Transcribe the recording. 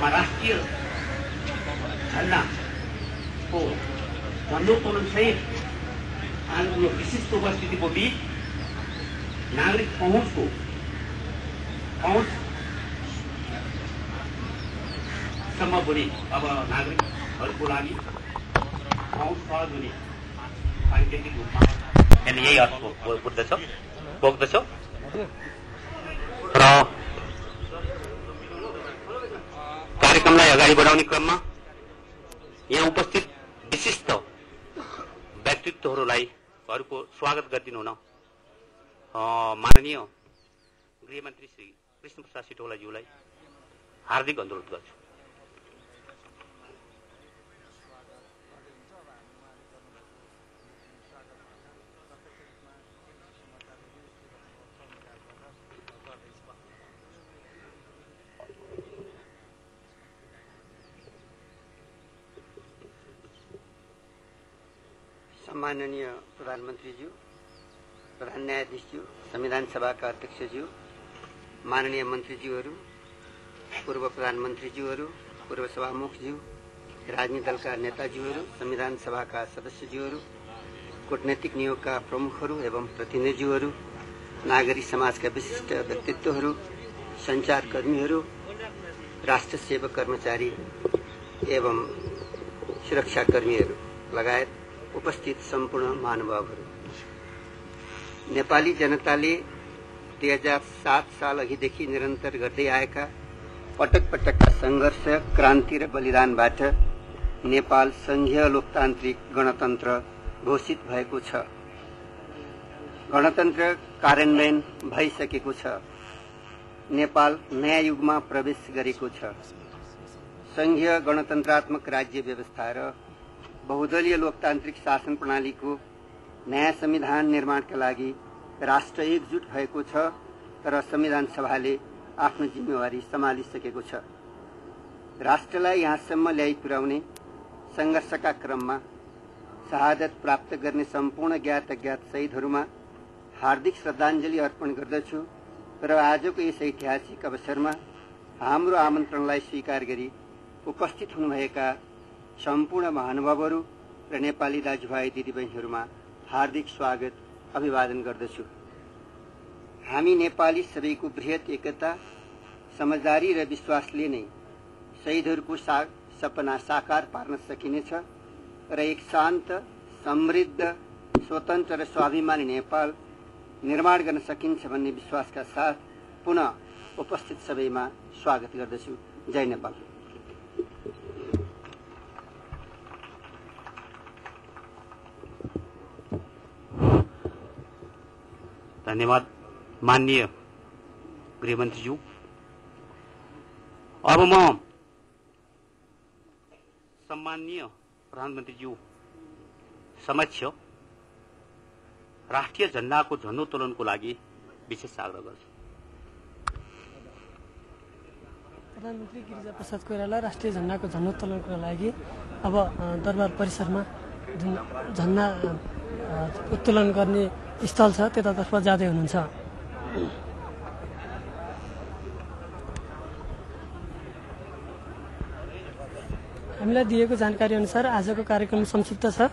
राष्ट्रिय झन्डा को झण्डोत्तोलन सहित आज यो विशिष्ट उपस्थितिको बीच नागरिक पहुँच सम्म पनि अब नागरिकहरूको लागि पहुँच सहज हुने सांकेतिक रूपमा यही अर्थ बोक्दछ र कार्यक्रमलाई अगाडि बढाउने क्रममा यहाँ उपस्थित विशिष्ट व्यक्तित्वहरूको स्वागत गरिदिनु हुन माननीय गृहमन्त्री श्री कृष्णप्रसाद सिटौलाज्यूलाई हार्दिक अनुरोध गर्छु। माननीय प्रधानमन्त्रीज्यू, प्रधान न्यायाधीशज्यू, संविधान सभाका अध्यक्षज्यू, माननीय मन्त्रीज्यूहरू, पूर्व प्रधानमन्त्रीज्यूहरू, पूर्व सभामुखज्यू, राजनीतिक दलका नेताज्यूहरू, संविधान सभाका सदस्यज्यूहरू, कूटनैतिक नियोगका प्रमुखहरू एवं प्रतिनिधिज्यूहरू, नागरिक समाजका विशिष्ट व्यक्तित्वहरू, सञ्चारकर्मीहरू, राष्ट्र सेवक कर्मचारी एवं सुरक्षाकर्मीहरू लगायत उपस्थित सम्पूर्ण महानुभावहरू, नेपाली जनताले 2007 साल अघिदेखि निरन्तर गर्दै आएका पटक पटकका संघर्ष, क्रान्ति र बलिदानबाट नेपाल संघीय लोकतान्त्रिक गणतन्त्र घोषित भएको छ। गणतन्त्र कार्यान्वयन भइसकेको छ। नेपाल नयाँ युगमा प्रवेश गरेको छ। संघीय गणतन्त्रात्मक राज्य व्यवस्था र बहुदलीय लोकतान्त्रिक शासन प्रणालीको नयाँ संविधान निर्माणका लागि राष्ट्र एकजुट भएको छ र संविधान सभाले आफ्नो जिम्मेवारी सम्हालिसकेको छ। राष्ट्रलाई यहाँसम्म ल्याइ पुर्याउने संघर्षका क्रममा शहादत प्राप्त गर्ने सम्पूर्ण ज्ञात अज्ञात शहीदहरूमा हार्दिक श्रद्धाञ्जली अर्पण गर्दछु र आजको यस ऐतिहासिक अवसरमा हाम्रो आमन्त्रणलाई स्वीकार गरी उपस्थित हुनुभएका सम्पूर्ण महानुभावहरू र नेपाली दाजुभाइ दिदीबहिनीहरूमा हार्दिक स्वागत अभिवादन गर्दछु। हामी नेपाली सबैको बृहत एकता, समझदारी र विश्वासले नै शहीदहरूको सपना साकार पार्न सकिनेछ र एक शान्त, समृद्ध, स्वतन्त्र र स्वाभिमानी नेपाल निर्माण गर्न सकिन्छ भन्ने विश्वासका साथ पुनः उपस्थित सबैमा स्वागत गर्दछु। जय नेपाल। धन्यवाद माननीय गृहमन्त्रीज्यू। अब म सम्माननीय प्रधानमन्त्रीज्यू समक्ष राष्ट्रिय झण्डाको झण्डोत्तोलनको लागि विशेष आग्रह गर्छु। प्रधानमन्त्री गिरिजाप्रसाद कोइराला राष्ट्रिय झण्डाको झण्डोत्तोलनको लागि अब दरबार परिसरमा जुन झण्डा उत्तोलन गर्ने स्थल छ त्यतातर्फ जाँदै हुनुहुन्छ। हामीलाई दिएको जानकारी अनुसार आजको कार्यक्रम संक्षिप्त छ।